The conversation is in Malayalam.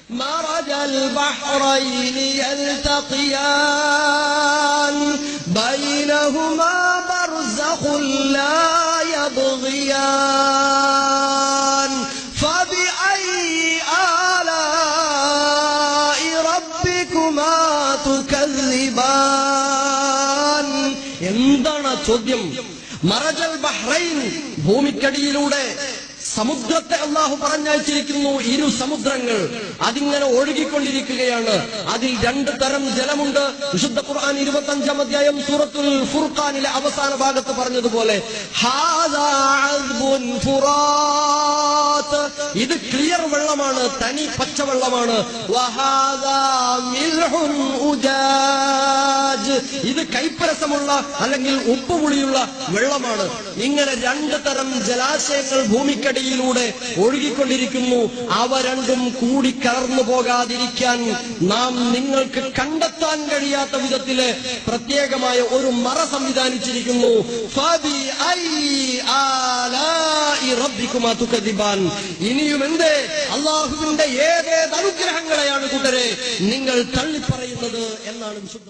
مرج البحرين يلتقيان بينهما برزخ لا يبغيان فبأي آلاء ربكما تكذبان എന്താണ് ചോദ്യം? മറജൽ ബഹ്റൈൻ, ഭൂമിക്കടിയിലൂടെ സമുദ്രത്തെ അല്ലാഹു പറഞ്ഞയച്ചിരിക്കുന്നു. ഇരു സമുദ്രങ്ങൾ അതിങ്ങനെ ഒഴുകിക്കൊണ്ടിരിക്കുകയാണ്. അതിൽ രണ്ട് തരം ജലമുണ്ട്. വിശുദ്ധ ഖുർആൻ 25-ാം അധ്യായം സൂറത്തുൽ ഫുർഖാനിലെ അവസാന ഭാഗത്ത് പറഞ്ഞതുപോലെ ഹാദാ അദ്ബുൻ ഫുറാത്ത്, ഇത് ക്ലിയർ വെള്ളമാണ്, തനി പച്ചവെള്ളമാണ്. വഹാദാ മിൽഹുൻ ഉജാജ്, ഇത് കൈപ്പരസമുള്ള അല്ലെങ്കിൽ ഉപ്പുപുളിയുള്ള വെള്ളമാണ്. ഇങ്ങനെ രണ്ട് തരം ജലാശയങ്ങൾ ഭൂമിക്കടിയിലൂടെ ഒഴുകിക്കൊണ്ടിരിക്കുന്നു. അവ രണ്ടും കൂടി കലർന്നു പോകാതിരിക്കാൻ നാം നിങ്ങൾക്ക് കണ്ടെത്താൻ കഴിയാത്ത വിധത്തില് പ്രത്യേകമായ ഒരു മറ സംവിധാനിച്ചിരിക്കുന്നു. ഇനിയും എന്തേ, അള്ളാഹുവിന്റെ ഏതേത് അനുഗ്രഹങ്ങളെയാണ് കൂട്ടരെ നിങ്ങൾ തള്ളിപ്പറയുന്നത് എന്നാണ് വിശുദ്ധ